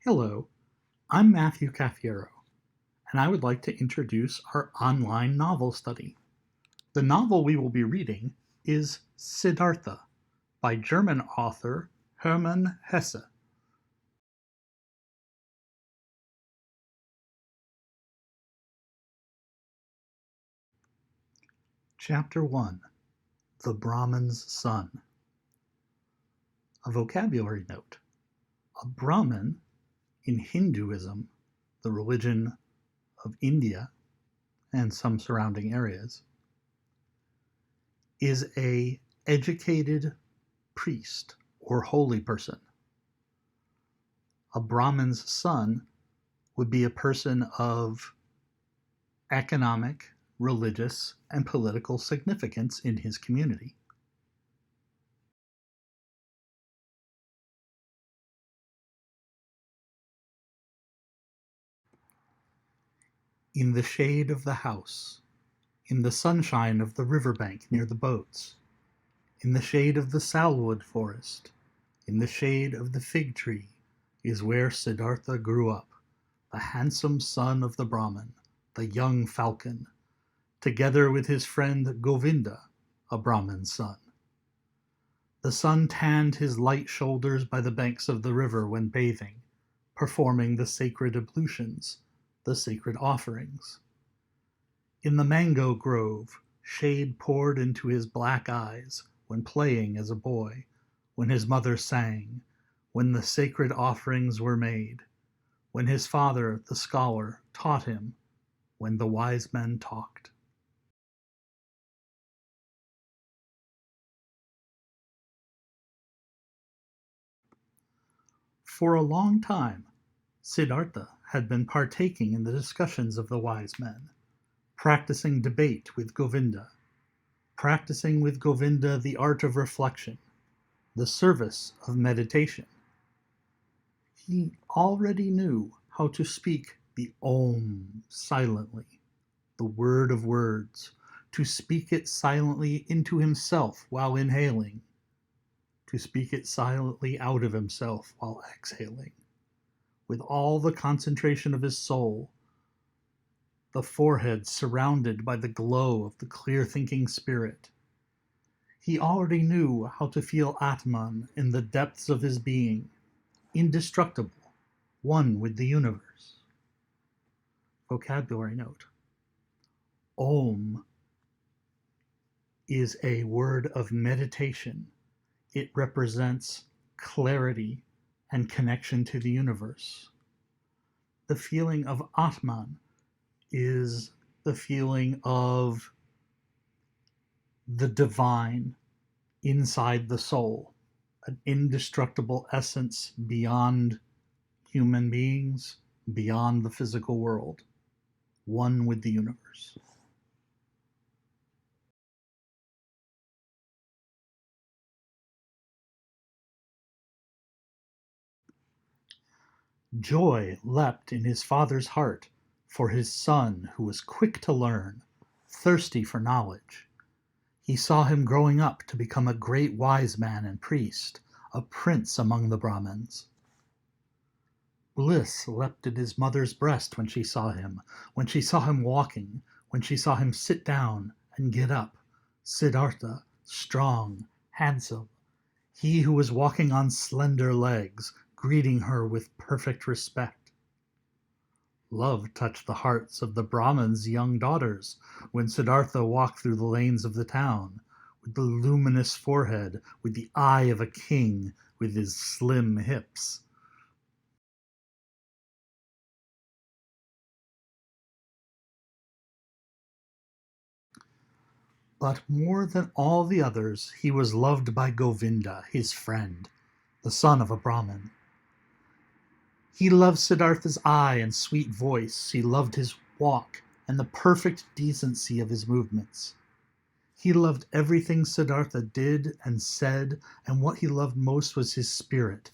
Hello, I'm Matthew Cafiero, and I would like to introduce our online novel study. The novel we will be reading is Siddhartha by German author Hermann Hesse. Chapter 1: The Brahman's Son. A vocabulary note. A Brahman, in Hinduism, the religion of India and some surrounding areas, is a educated priest or holy person. A Brahman's son would be a person of economic, religious, and political significance in his community. In the shade of the house, in the sunshine of the riverbank near the boats, in the shade of the salwood forest, in the shade of the fig tree, is where Siddhartha grew up, the handsome son of the Brahman, the young falcon, together with his friend Govinda, a Brahman's son. The sun tanned his light shoulders by the banks of the river when bathing, performing the sacred ablutions, the sacred offerings. In the mango grove, shade poured into his black eyes when playing as a boy, when his mother sang, when the sacred offerings were made, when his father, the scholar, taught him, when the wise men talked. For a long time, Siddhartha had been partaking in the discussions of the wise men, practicing debate with Govinda, practicing with Govinda the art of reflection, the service of meditation. He already knew how to speak the Om silently, the word of words, to speak it silently into himself while inhaling, to speak it silently out of himself while exhaling, with all the concentration of his soul, the forehead surrounded by the glow of the clear-thinking spirit. He already knew how to feel Atman in the depths of his being, indestructible, one with the universe. Vocabulary note. Om is a word of meditation. It represents clarity and connection to the universe. The feeling of Atman is the feeling of the divine inside the soul, an indestructible essence beyond human beings, beyond the physical world, one with the universe. Joy leapt in his father's heart for his son who was quick to learn, thirsty for knowledge. He saw him growing up to become a great wise man and priest, a prince among the Brahmins. Bliss leapt in his mother's breast when she saw him walking, when she saw him sit down and get up, Siddhartha, strong, handsome, he who was walking on slender legs, greeting her with perfect respect. Love touched the hearts of the Brahmins' young daughters when Siddhartha walked through the lanes of the town, with the luminous forehead, with the eye of a king, with his slim hips. But more than all the others, he was loved by Govinda, his friend, the son of a Brahmin. He loved Siddhartha's eye and sweet voice. He loved his walk and the perfect decency of his movements. He loved everything Siddhartha did and said, and what he loved most was his spirit,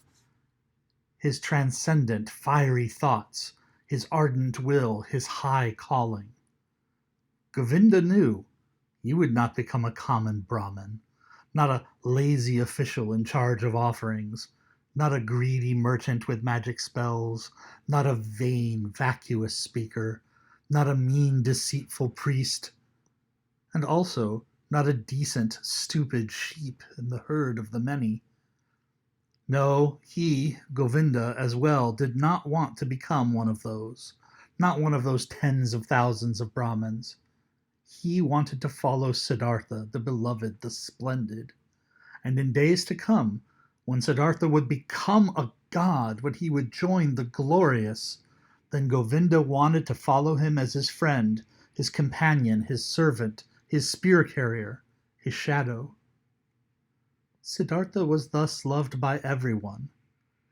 his transcendent, fiery thoughts, his ardent will, his high calling. Govinda knew he would not become a common Brahmin, not a lazy official in charge of offerings. not a greedy merchant with magic spells, not a vain, vacuous speaker, not a mean, deceitful priest, and also not a decent, stupid sheep in the herd of the many. No, he, Govinda, as well, did not want to become one of those, not one of those tens of thousands of Brahmins. He wanted to follow Siddhartha, the beloved, the splendid. And in days to come, when Siddhartha would become a god, when he would join the glorious, then Govinda wanted to follow him as his friend, his companion, his servant, his spear carrier, his shadow. Siddhartha was thus loved by everyone.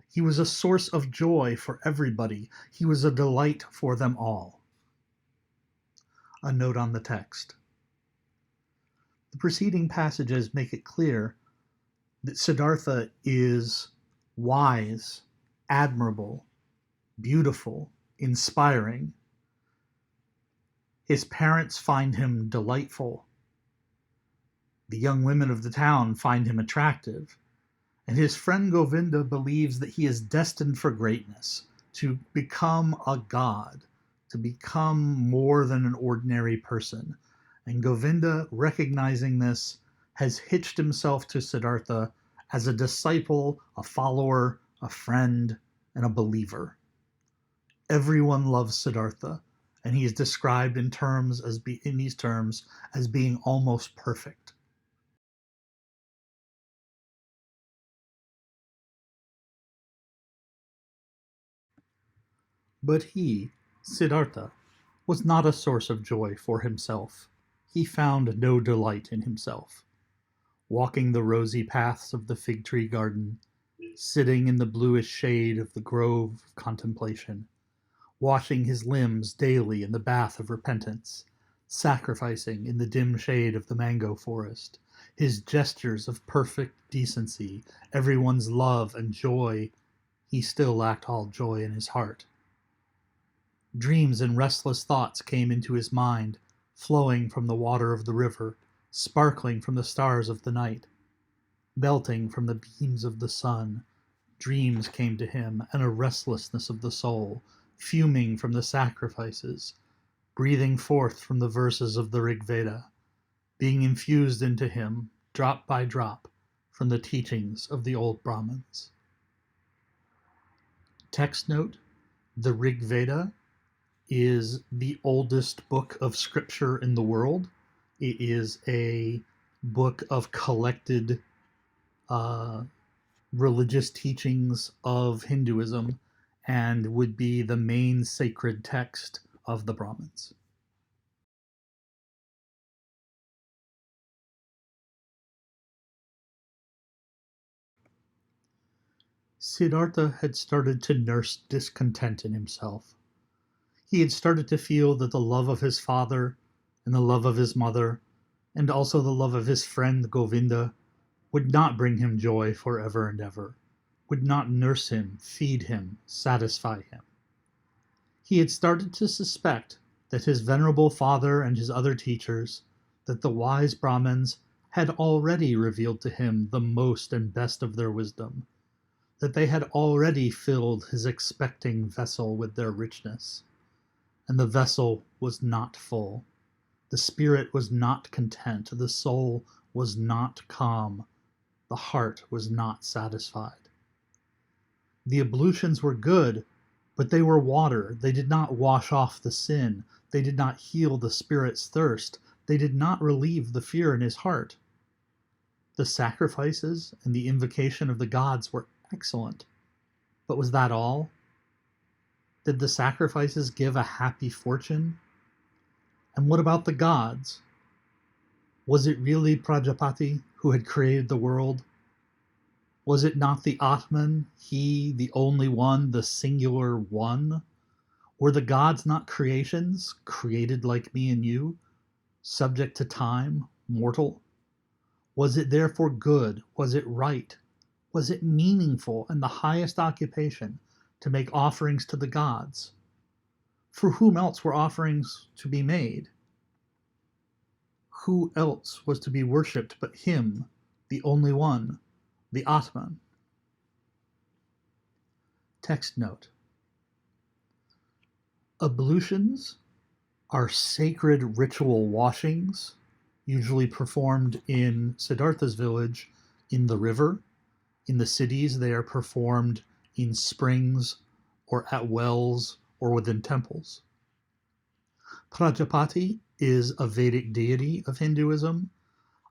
He was a source of joy for everybody. He was a delight for them all. A note on the text. The preceding passages make it clear that Siddhartha is wise, admirable, beautiful, inspiring. His parents find him delightful. The young women of the town find him attractive. And his friend Govinda believes that he is destined for greatness, to become a god, to become more than an ordinary person. And Govinda, recognizing this, has hitched himself to Siddhartha as a disciple, a follower, a friend, and a believer. Everyone loves Siddhartha, and he is described in these terms as being almost perfect. But he, Siddhartha, was not a source of joy for himself. He found no delight in himself. Walking the rosy paths of the fig tree garden, sitting in the bluish shade of the grove of contemplation, washing his limbs daily in the bath of repentance, sacrificing in the dim shade of the mango forest, his gestures of perfect decency, everyone's love and joy, he still lacked all joy in his heart. Dreams and restless thoughts came into his mind, flowing from the water of the river, sparkling from the stars of the night, melting from the beams of the sun. Dreams came to him, and a restlessness of the soul, fuming from the sacrifices, breathing forth from the verses of the Rig Veda, being infused into him, drop by drop, from the teachings of the old Brahmins. Text note: the Rig Veda is the oldest book of scripture in the world. It is a book of collected religious teachings of Hinduism and would be the main sacred text of the Brahmins. Siddhartha had started to nurse discontent in himself. He had started to feel that the love of his father and the love of his mother, and also the love of his friend Govinda, would not bring him joy forever and ever, would not nurse him, feed him, satisfy him. He had started to suspect that his venerable father and his other teachers, that the wise Brahmins, had already revealed to him the most and best of their wisdom, that they had already filled his expecting vessel with their richness. And the vessel was not full. The spirit was not content. The soul was not calm. The heart was not satisfied. The ablutions were good, but they were water. They did not wash off the sin. They did not heal the spirit's thirst. They did not relieve the fear in his heart. The sacrifices and the invocation of the gods were excellent. But was that all? Did the sacrifices give a happy fortune? And what about the gods? Was it really Prajapati who had created the world? Was it not the Atman, he, the only one, the singular one? Were the gods not creations, created like me and you, subject to time, mortal? Was it therefore good? Was it right? Was it meaningful and the highest occupation to make offerings to the gods? For whom else were offerings to be made? Who else was to be worshipped but him, the only one, the Atman? Text note. Ablutions are sacred ritual washings, usually performed in Siddhartha's village in the river. In the cities, they are performed in springs or at wells or within temples. Prajapati is a Vedic deity of Hinduism.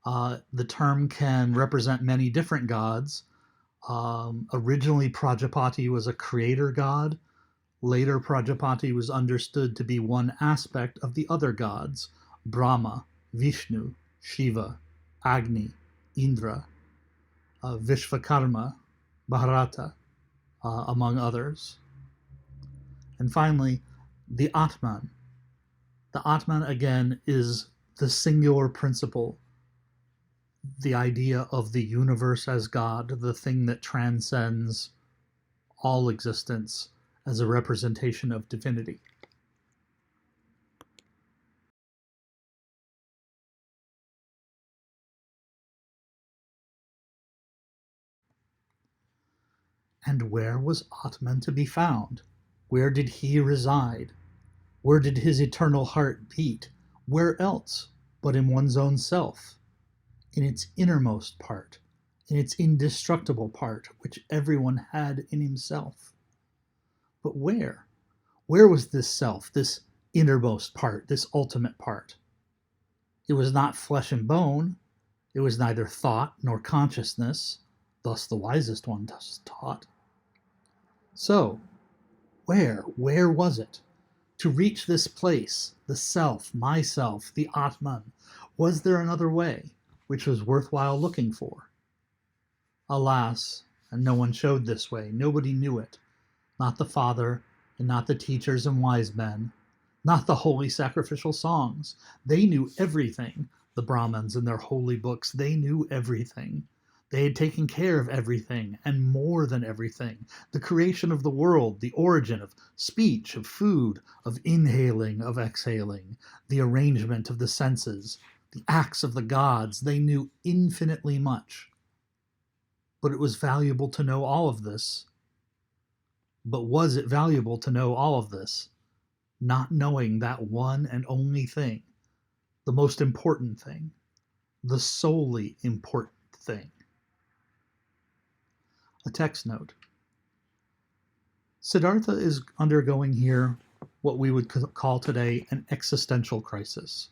The term can represent many different gods. Originally, Prajapati was a creator god. Later, Prajapati was understood to be one aspect of the other gods: Brahma, Vishnu, Shiva, Agni, Indra, Vishvakarma, Bharata, among others. And finally, the Atman. The Atman, again, is the singular principle, the idea of the universe as God, the thing that transcends all existence as a representation of divinity. And where was Atman to be found? Where did he reside? Where did his eternal heart beat? Where else but in one's own self? In its innermost part, in its indestructible part, which everyone had in himself. But where? Where was this self, this innermost part, this ultimate part? It was not flesh and bone. It was neither thought nor consciousness, thus the wisest one taught. So, where was it? To reach this place, the self, myself, the Atman, was there another way, which was worthwhile looking for? Alas, and no one showed this way, nobody knew it, not the Father, and not the teachers and wise men, not the holy sacrificial songs. They knew everything, the Brahmins in their holy books, they knew everything. They had taken care of everything, and more than everything. The creation of the world, the origin of speech, of food, of inhaling, of exhaling, the arrangement of the senses, the acts of the gods. They knew infinitely much. But it was valuable to know all of this. But was it valuable to know all of this, not knowing that one and only thing, the most important thing, the solely important thing? A text note. Siddhartha is undergoing here what we would call today an existential crisis.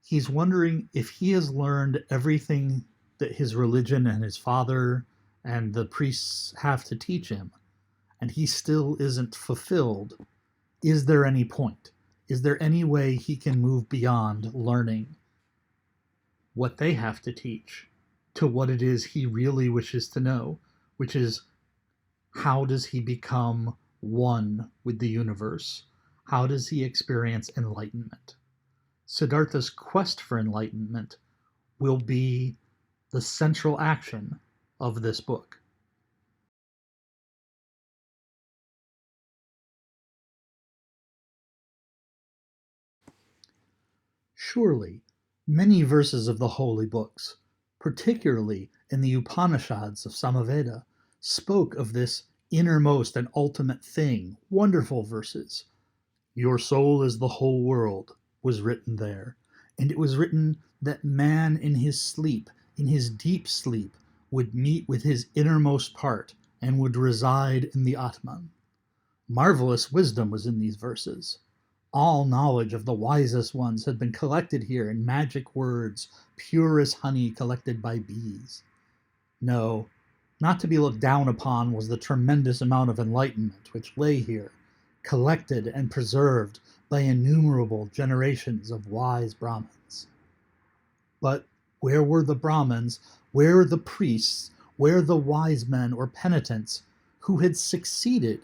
He's wondering if he has learned everything that his religion and his father and the priests have to teach him, and he still isn't fulfilled. Is there any point? Is there any way he can move beyond learning what they have to teach to what it is he really wishes to know, which is, how does he become one with the universe? How does he experience enlightenment? Siddhartha's quest for enlightenment will be the central action of this book. Surely, many verses of the holy books, particularly in the Upanishads of Samaveda, spoke of this innermost and ultimate thing. Wonderful verses. Your soul is the whole world was written there. And it was written that man in his sleep, in his deep sleep, would meet with his innermost part and would reside in the Atman. Marvelous wisdom was in these verses. All knowledge of the wisest ones had been collected here in magic words, pure as honey collected by bees. No, not to be looked down upon was the tremendous amount of enlightenment which lay here, collected and preserved by innumerable generations of wise Brahmins. But where were the Brahmins, where the priests, where the wise men or penitents who had succeeded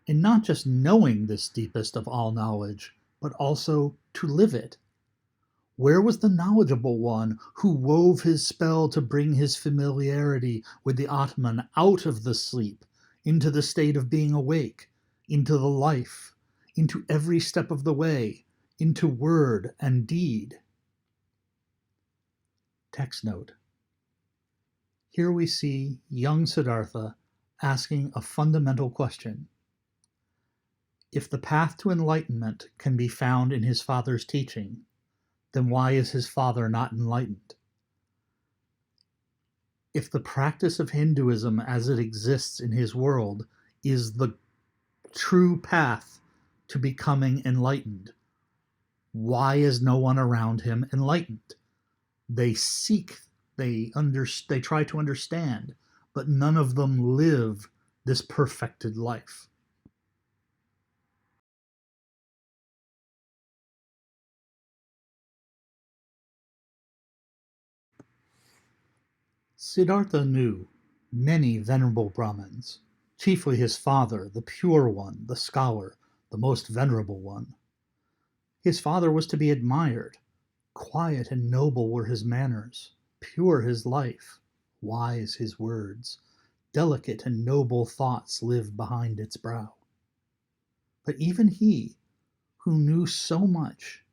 in not just knowing this deepest of all knowledge, but also to live it? Where was the knowledgeable one who wove his spell to bring his familiarity with the Atman out of the sleep, into the state of being awake, into the life, into every step of the way, into word and deed? Text note. Here we see young Siddhartha asking a fundamental question. If the path to enlightenment can be found in his father's teaching, then why is his father not enlightened? If the practice of Hinduism as it exists in his world is the true path to becoming enlightened, why is no one around him enlightened? They seek, they try to understand, but none of them live this perfected life. Siddhartha knew many venerable Brahmins, chiefly his father, the pure one, the scholar, the most venerable one. His father was to be admired. Quiet and noble were his manners, pure his life, wise his words, delicate and noble thoughts lived behind its brow. But even he, who knew so much,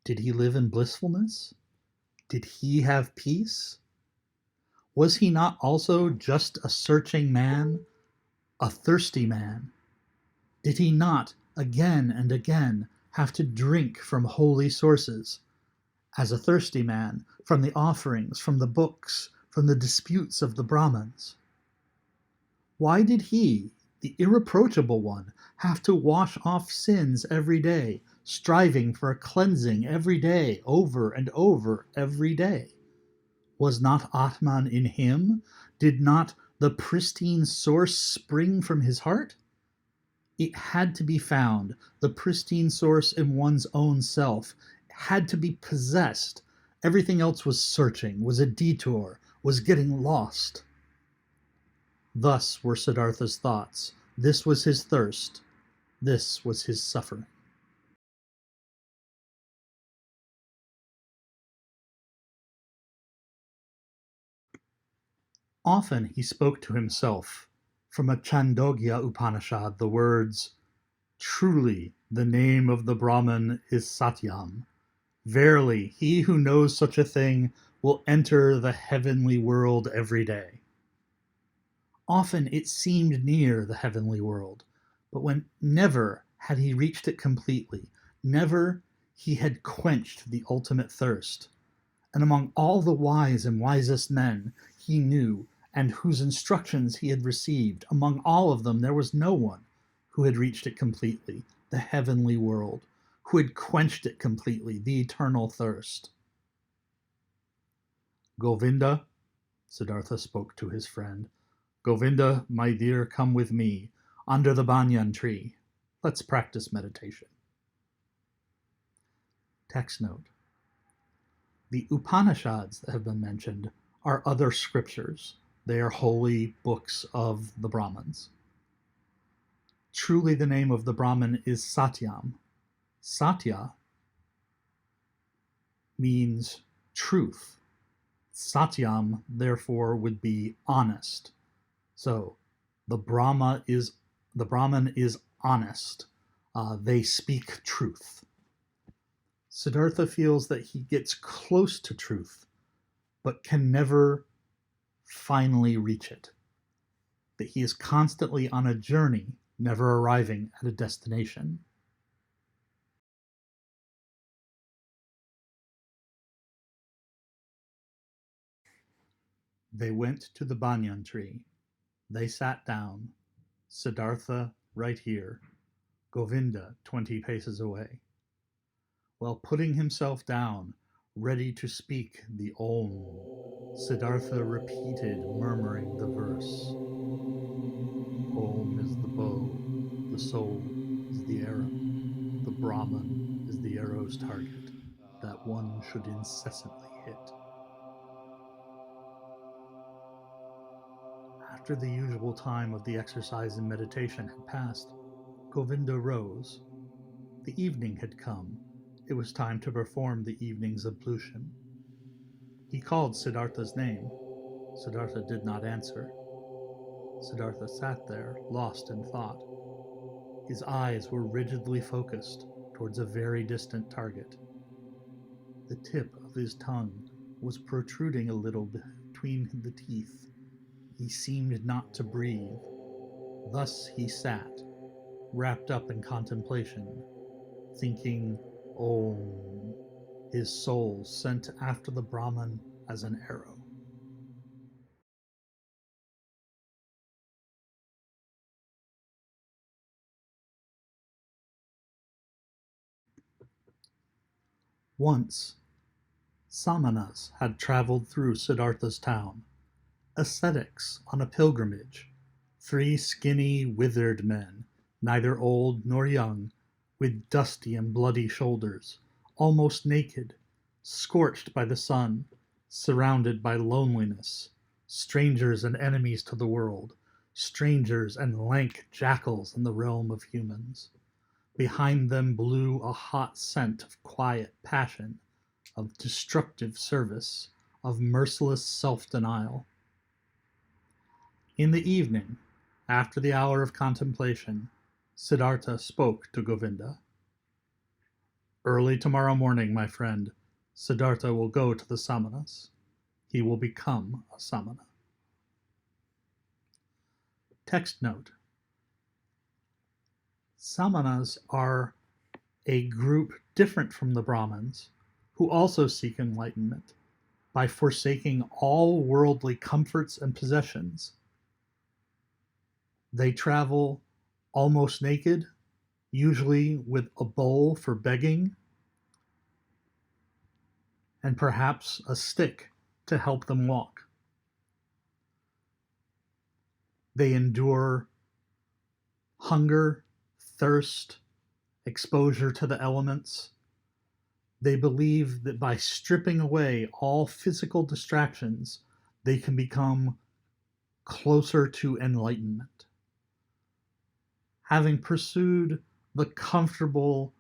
did he live in blissfulness? Did he have peace? Was he not also just a searching man, a thirsty man? Did he not, again and again, have to drink from holy sources? As a thirsty man, from the offerings, from the books, from the disputes of the Brahmins? Why did he, the irreproachable one, have to wash off sins every day, striving for a cleansing every day, over and over every day? Was not Atman in him? Did not the pristine source spring from his heart? It had to be found, the pristine source in one's own self, had to be possessed. Everything else was searching, was a detour, was getting lost. Thus were Siddhartha's thoughts. This was his thirst. This was his suffering. Often he spoke to himself from a Chandogya Upanishad the words, "Truly, the name of the Brahman is Satyam. Verily, he who knows such a thing will enter the heavenly world every day." Often it seemed near the heavenly world, but when never had he reached it completely, never he had quenched the ultimate thirst. And among all the wise and wisest men he knew, and whose instructions he had received, among all of them there was no one who had reached it completely, the heavenly world, who had quenched it completely, the eternal thirst. "Govinda," Siddhartha spoke to his friend, "Govinda, my dear, come with me, under the banyan tree. Let's practice meditation." Text note. The Upanishads that have been mentioned are other scriptures. They are holy books of the Brahmins. Truly the name of the Brahman is Satyam. Satya means truth. Satyam, therefore, would be honest. So the Brahman is honest. They speak truth. Siddhartha feels that he gets close to truth, but can never finally reach it. That he is constantly on a journey, never arriving at a destination. They went to the banyan tree. They sat down. Siddhartha right here, Govinda 20 paces away. While putting himself down, ready to speak the Om, Siddhartha repeated, murmuring the verse. Om is the bow, the soul is the arrow, the Brahman is the arrow's target, that one should incessantly hit. After the usual time of the exercise and meditation had passed, Govinda rose. The evening had come. It was time to perform the evening's ablution. He called Siddhartha's name. Siddhartha did not answer. Siddhartha sat there, lost in thought. His eyes were rigidly focused towards a very distant target. The tip of his tongue was protruding a little between the teeth, He seemed not to breathe. Thus he sat, wrapped up in contemplation, thinking Om, his soul sent after the Brahman as an arrow. Once, Samanas had traveled through Siddhartha's town, ascetics on a pilgrimage, 3 skinny, withered men, neither old nor young, with dusty and bloody shoulders, almost naked, scorched by the sun, surrounded by loneliness, strangers and enemies to the world, strangers and lank jackals in the realm of humans. Behind them blew a hot scent of quiet passion, of destructive service, of merciless self-denial. In the evening, after the hour of contemplation, Siddhartha spoke to Govinda. Early tomorrow morning, my friend, Siddhartha will go to the Samanas. He will become a Samana. Text note. Samanas are a group different from the Brahmins who also seek enlightenment by forsaking all worldly comforts and possessions. They travel almost naked, usually with a bowl for begging, and perhaps a stick to help them walk. They endure hunger, thirst, exposure to the elements. They believe that by stripping away all physical distractions, they can become closer to enlightenment. Having pursued the comfortable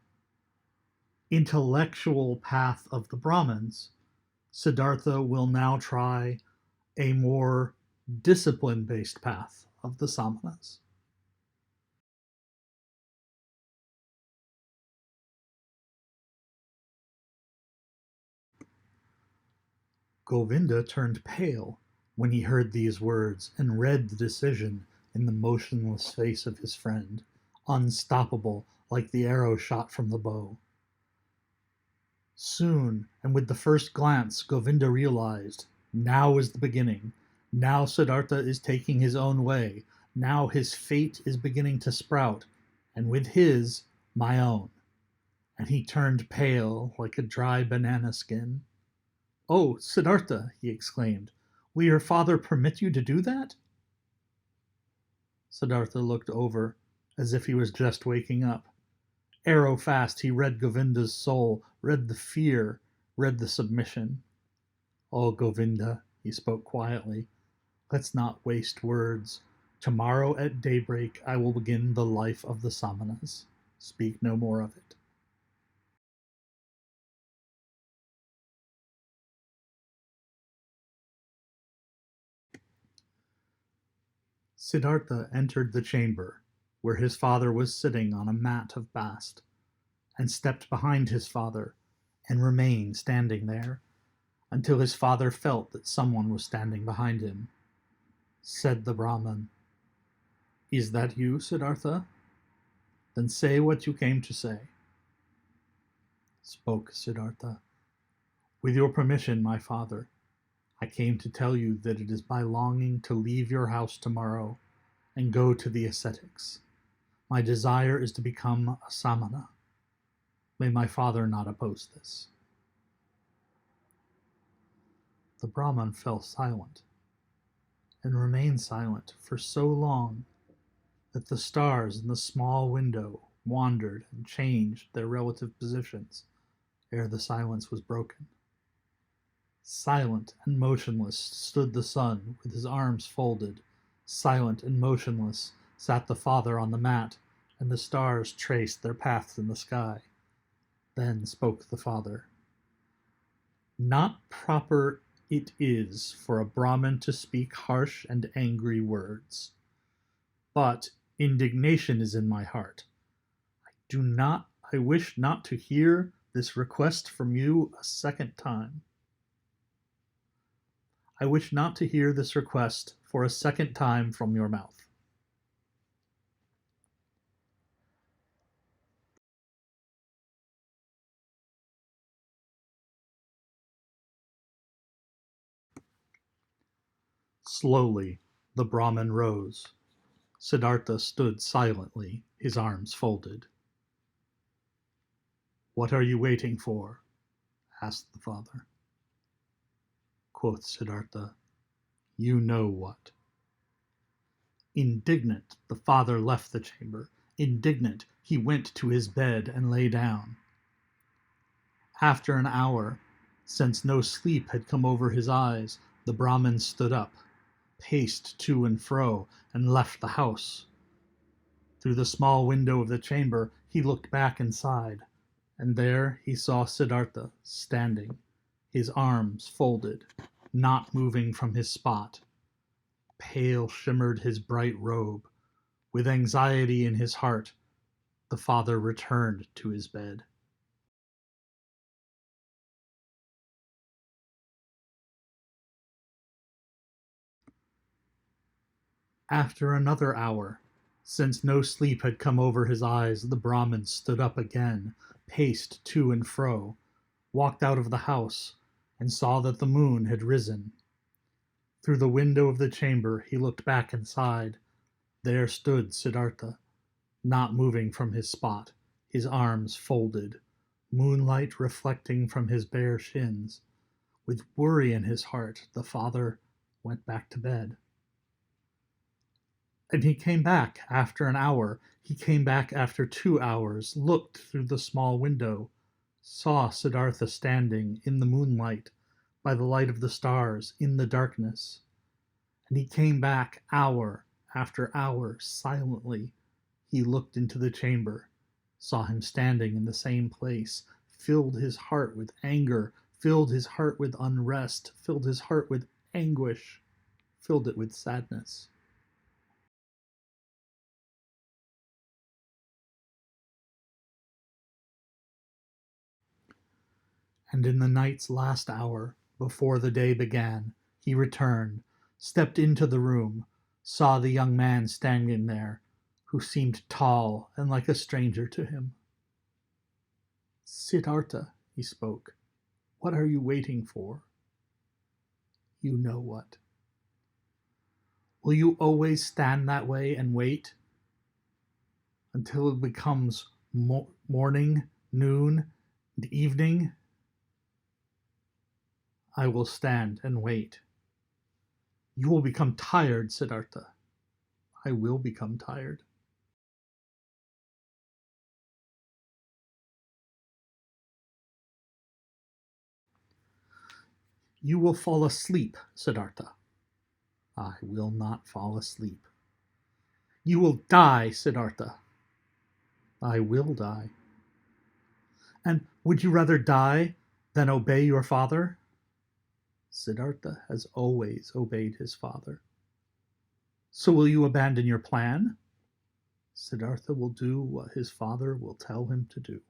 intellectual path of the Brahmins, Siddhartha will now try a more discipline-based path of the Samanas. Govinda turned pale when he heard these words and read the decision in the motionless face of his friend, unstoppable like the arrow shot from the bow. Soon, and with the first glance, Govinda realized, now is the beginning. Now Siddhartha is taking his own way. Now his fate is beginning to sprout, and with his, my own. And he turned pale like a dry banana skin. Oh, Siddhartha, he exclaimed, will your father permit you to do that? Siddhartha looked over, as if he was just waking up. Arrow fast, he read Govinda's soul, read the fear, read the submission. Oh, Govinda, he spoke quietly, let's not waste words. Tomorrow at daybreak I will begin the life of the Samanas. Speak no more of it. Siddhartha entered the chamber, where his father was sitting on a mat of bast, and stepped behind his father, and remained standing there, until his father felt that someone was standing behind him. Said the Brahman, Is that you, Siddhartha? Then say what you came to say. Spoke Siddhartha. With your permission, my father, I came to tell you that it is my longing to leave your house tomorrow and go to the ascetics. My desire is to become a samana. May my father not oppose this. The Brahman fell silent, and remained silent for so long that the stars in the small window wandered and changed their relative positions ere the silence was broken. Silent and motionless stood the son with his arms folded. Silent and motionless sat the father on the mat, and the stars traced their paths in the sky. Then spoke the father. Not proper it is for a Brahmin to speak harsh and angry words. But indignation is in my heart. I wish not to hear this request from you a second time. I wish not to hear this request for a second time from your mouth. Slowly, the Brahman rose. Siddhartha stood silently, his arms folded. "What are you waiting for?" asked the father. Quoth Siddhartha, "You know what." Indignant, the father left the chamber. Indignant, he went to his bed and lay down. After an hour, since no sleep had come over his eyes, the Brahmin stood up, paced to and fro, and left the house. Through the small window of the chamber he looked back inside, and there he saw Siddhartha standing, his arms folded, not moving from his spot. Pale shimmered his bright robe. With anxiety in his heart, the father returned to his bed. After another hour, since no sleep had come over his eyes, the Brahmin stood up again, paced to and fro, walked out of the house, and saw that the moon had risen. Through the window of the chamber he looked back inside. There stood Siddhartha, not moving from his spot, his arms folded, moonlight reflecting from his bare shins. With worry in his heart, the father went back to bed. And he came back after an hour. He came back after 2 hours, looked through the small window, saw Siddhartha standing in the moonlight, by the light of the stars, in the darkness. And he came back hour after hour, silently. He looked into the chamber, saw him standing in the same place, filled his heart with anger, filled his heart with unrest, filled his heart with anguish, filled it with sadness. And in the night's last hour, before the day began, he returned, stepped into the room, saw the young man standing there, who seemed tall and like a stranger to him. "Siddhartha," he spoke, "what are you waiting for?" "You know what." "Will you always stand that way and wait until it becomes morning, noon, and evening?" "I will stand and wait." "You will become tired, Siddhartha." "I will become tired." "You will fall asleep, Siddhartha." "I will not fall asleep." "You will die, Siddhartha." "I will die." "And would you rather die than obey your father?" Siddhartha has always obeyed his father. "So will you abandon your plan?" Siddhartha will do what his father will tell him to do.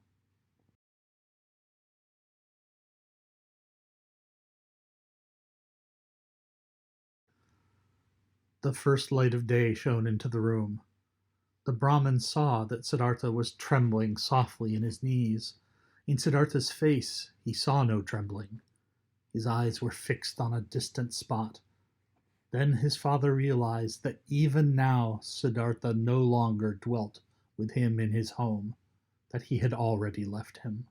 The first light of day shone into the room. The Brahmin saw that Siddhartha was trembling softly in his knees. In Siddhartha's face he saw no trembling. His eyes were fixed on a distant spot. Then his father realized that even now Siddhartha no longer dwelt with him in his home, that he had already left him.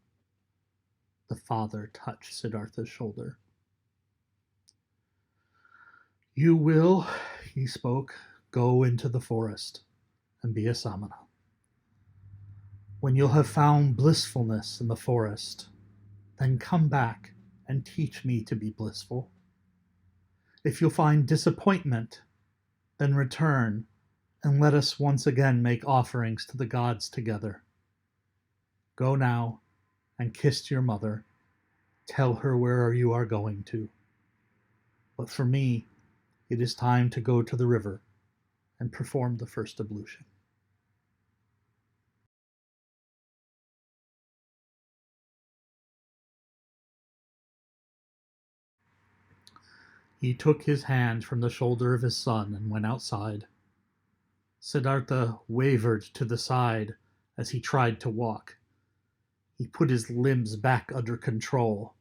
The father touched Siddhartha's shoulder. "You will," he spoke, "go into the forest and be a samana. When you'll have found blissfulness in the forest, then come back and teach me to be blissful. If you'll find disappointment, then return and let us once again make offerings to the gods together. Go now and kiss your mother. Tell her where you are going to. But for me, it is time to go to the river and perform the first ablution." He took his hand from the shoulder of his son and went outside. Siddhartha wavered to the side as he tried to walk. He put his limbs back under control,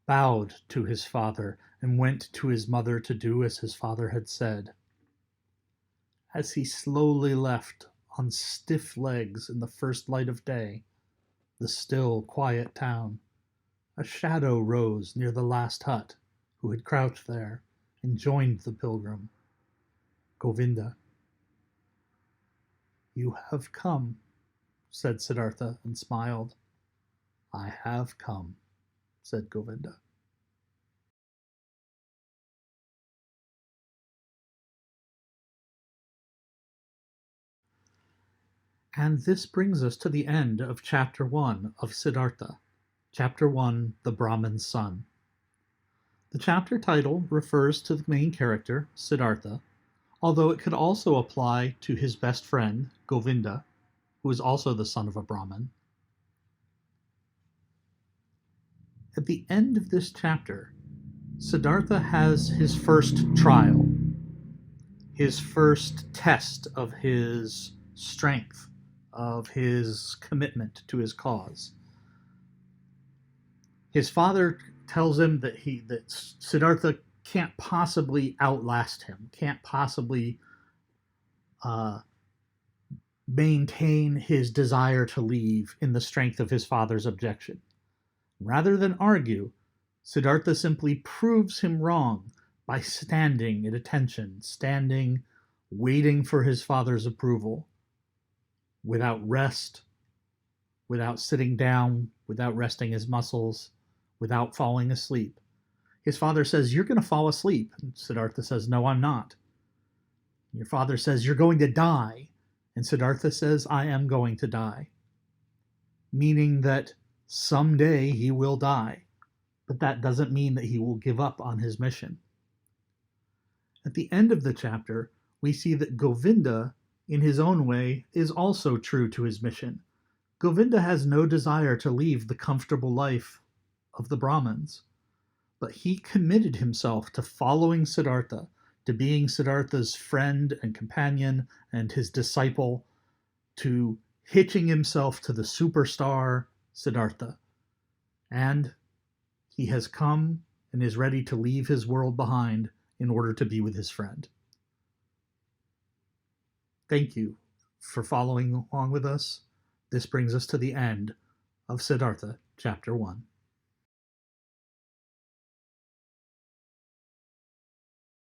bowed to his father, and went to his mother to do as his father had said. As he slowly left on stiff legs in the first light of day, the still, quiet town, a shadow rose near the last hut, who had crouched there and joined the pilgrim. Govinda. You have come, said Siddhartha, and smiled. I have come, said Govinda. And this brings us to the end of Chapter 1 of Siddhartha. Chapter 1, The Brahman's Son. The chapter title refers to the main character, Siddhartha, although it could also apply to his best friend, Govinda, who is also the son of a Brahmin. At the end of this chapter, Siddhartha has his first trial, his first test of his strength, of his commitment to his cause. His father tells him that Siddhartha can't possibly outlast him, can't possibly maintain his desire to leave in the strength of his father's objection. Rather than argue, Siddhartha simply proves him wrong by standing at attention, standing, waiting for his father's approval, without rest, without sitting down, without resting his muscles, without falling asleep. His father says, "You're going to fall asleep." And Siddhartha says, "No, I'm not." Your father says, "You're going to die." And Siddhartha says, "I am going to die." Meaning that someday he will die, but that doesn't mean that he will give up on his mission. At the end of the chapter, we see that Govinda, in his own way, is also true to his mission. Govinda has no desire to leave the comfortable life of the Brahmins, but he committed himself to following Siddhartha, to being Siddhartha's friend and companion and his disciple, to hitching himself to the superstar Siddhartha. And he has come and is ready to leave his world behind in order to be with his friend. Thank you for following along with us. This brings us to the end of Siddhartha, Chapter 1.